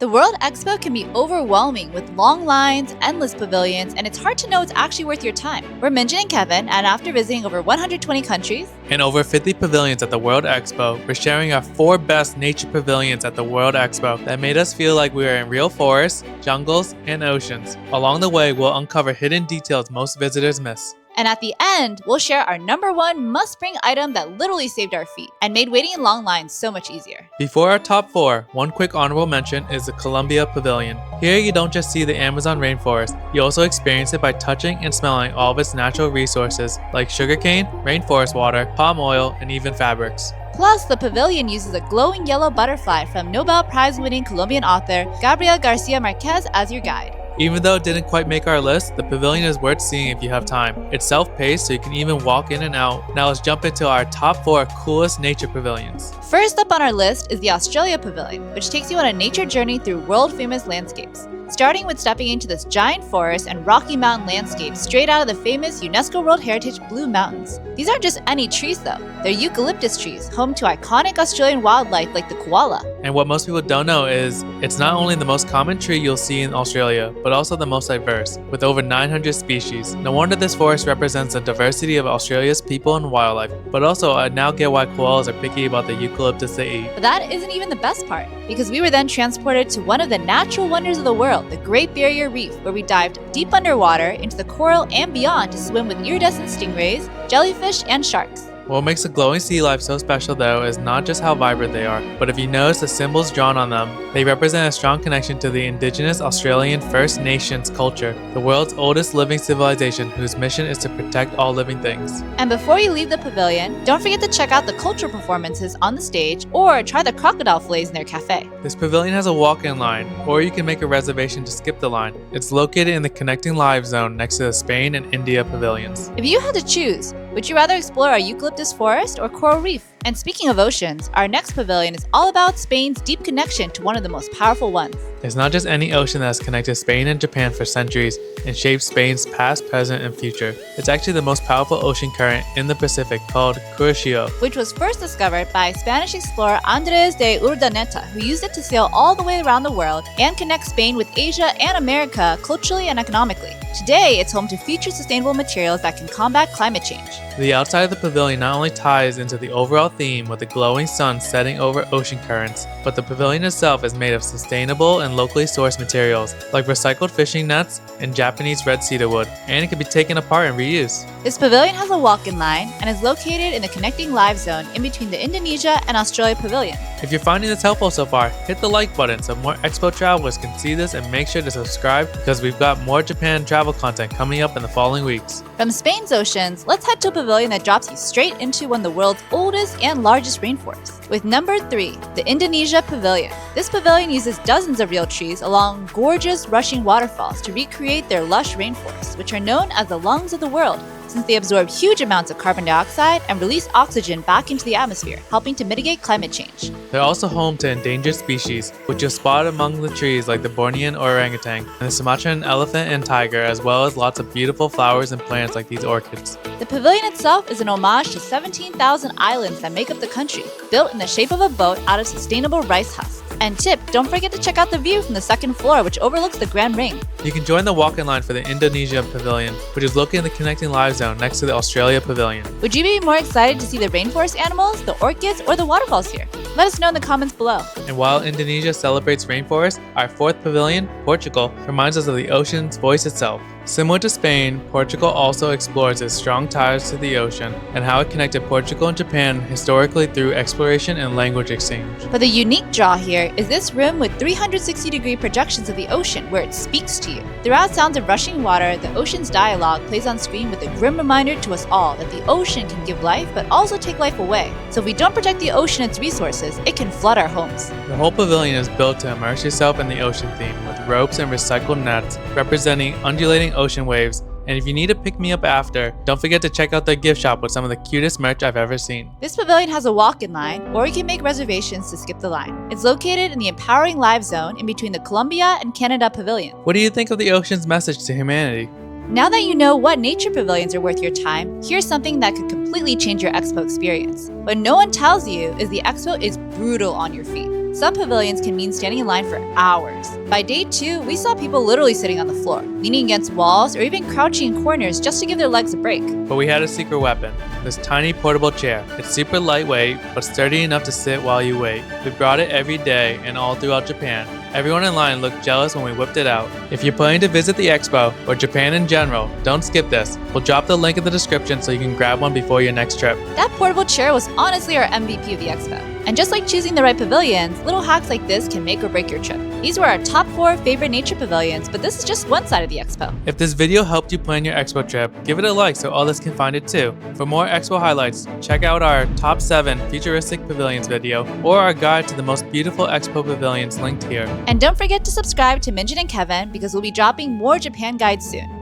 The World Expo can be overwhelming with long lines, endless pavilions, and it's hard to know what's actually worth your time. We're Minjun and Kevin, and after visiting over 120 countries and over 50 pavilions at the World Expo, we're sharing our 4 best nature pavilions at the World Expo that made us feel like we were in real forests, jungles, and oceans. Along the way, we'll uncover hidden details most visitors miss. And at the end, we'll share our #1 must-bring item that literally saved our feet and made waiting in long lines so much easier. Before our top 4, one quick honorable mention is the Colombia Pavilion. Here you don't just see the Amazon rainforest, you also experience it by touching and smelling all of its natural resources like sugarcane, rainforest water, palm oil, and even fabrics. Plus, the pavilion uses a glowing yellow butterfly from Nobel Prize-winning Colombian author Gabriel Garcia Marquez as your guide. Even though it didn't quite make our list, the pavilion is worth seeing if you have time. It's self-paced, so you can even walk in and out. Now let's jump into our top 4 coolest nature pavilions. First up on our list is the Australia Pavilion, which takes you on a nature journey through world-famous landscapes. Starting with stepping into this giant forest and Rocky Mountain landscape straight out of the famous UNESCO World Heritage Blue Mountains. These aren't just any trees though, they're eucalyptus trees, home to iconic Australian wildlife like the koala. And what most people don't know is, it's not only the most common tree you'll see in Australia, but also the most diverse, with over 900 species. No wonder this forest represents the diversity of Australia's people and wildlife, but also I now get why koalas are picky about the eucalyptus they eat. But that isn't even the best part, because we were then transported to one of the natural wonders of the world, the Great Barrier Reef, where we dived deep underwater into the coral and beyond to swim with iridescent stingrays, jellyfish, and sharks. What makes the glowing sea life so special though is not just how vibrant they are, but if you notice the symbols drawn on them, they represent a strong connection to the indigenous Australian First Nations culture, the world's oldest living civilization whose mission is to protect all living things. And before you leave the pavilion, don't forget to check out the cultural performances on the stage or try the crocodile fillets in their cafe. This pavilion has a walk-in line, or you can make a reservation to skip the line. It's located in the Connecting Lives zone next to the Spain and India pavilions. If you had to choose, would you rather explore a eucalyptus forest or coral reef? And speaking of oceans, our next pavilion is all about Spain's deep connection to one of the most powerful ones. It's not just any ocean that has connected Spain and Japan for centuries and shaped Spain's past, present, and future. It's actually the most powerful ocean current in the Pacific called Curacao, which was first discovered by Spanish explorer Andrés de Urdaneta, who used it to sail all the way around the world and connect Spain with Asia and America culturally and economically. Today, it's home to future sustainable materials that can combat climate change. The outside of the pavilion not only ties into the overall theme with the glowing sun setting over ocean currents, but the pavilion itself is made of sustainable and locally sourced materials like recycled fishing nets and Japanese red cedar wood, and it can be taken apart and reused. This pavilion has a walk-in line and is located in the Connecting Lives zone in between the Indonesia and Australia Pavilion. If you're finding this helpful so far, hit the like button so more Expo travelers can see this, and make sure to subscribe because we've got more Japan travel content coming up in the following weeks. From Spain's oceans, let's head to a pavilion that drops you straight into one of the world's oldest and largest rainforests. With number 3, the Indonesia Pavilion. This pavilion uses dozens of real trees along gorgeous rushing waterfalls to recreate their lush rainforests, which are known as the lungs of the world, since they absorb huge amounts of carbon dioxide and release oxygen back into the atmosphere, helping to mitigate climate change. They're also home to endangered species, which you'll spot among the trees like the Bornean orangutan and the Sumatran elephant and tiger, as well as lots of beautiful flowers and plants like these orchids. The pavilion itself is an homage to 17,000 islands that make up the country, built in the shape of a boat out of sustainable rice husks. And tip, don't forget to check out the view from the 2nd floor, which overlooks the Grand Ring. You can join the walk-in line for the Indonesia Pavilion, which is located in the Connecting Lives zone next to the Australia Pavilion. Would you be more excited to see the rainforest animals, the orchids, or the waterfalls here? Let us know in the comments below. And while Indonesia celebrates rainforests, our 4th pavilion, Portugal, reminds us of the ocean's voice itself. Similar to Spain, Portugal also explores its strong ties to the ocean and how it connected Portugal and Japan historically through exploration and language exchange. But the unique draw here is this room with 360-degree projections of the ocean where it speaks to you. Throughout sounds of rushing water, the ocean's dialogue plays on screen with a grim reminder to us all that the ocean can give life but also take life away. So if we don't protect the ocean and its resources, it can flood our homes. The whole pavilion is built to immerse yourself in the ocean theme with ropes and recycled nets representing undulating ocean waves. And if you need to pick me up after, don't forget to check out the gift shop with some of the cutest merch I've ever seen. This pavilion has a walk-in line, or you can make reservations to skip the line. It's located in the Empowering Lives zone in between the Colombia and Canada Pavilion. What do you think of the ocean's message to humanity? Now that you know what nature pavilions are worth your time, here's something that could completely change your expo experience. What no one tells you is the expo is brutal on your feet. Some pavilions can mean standing in line for hours. By day 2, we saw people literally sitting on the floor, leaning against walls, or even crouching in corners just to give their legs a break. But we had a secret weapon, this tiny portable chair. It's super lightweight, but sturdy enough to sit while you wait. We brought it every day and all throughout Japan. Everyone in line looked jealous when we whipped it out. If you're planning to visit the expo, or Japan in general, don't skip this. We'll drop the link in the description so you can grab one before your next trip. That portable chair was honestly our MVP of the expo. And just like choosing the right pavilions, little hacks like this can make or break your trip. These were our top 4 favorite nature pavilions, but this is just one side of the expo. If this video helped you plan your expo trip, give it a like so others can find it too. For more expo highlights, check out our top 7 futuristic pavilions video or our guide to the most beautiful expo pavilions linked here. And don't forget to subscribe to Minjun and Kevin because we'll be dropping more Japan guides soon.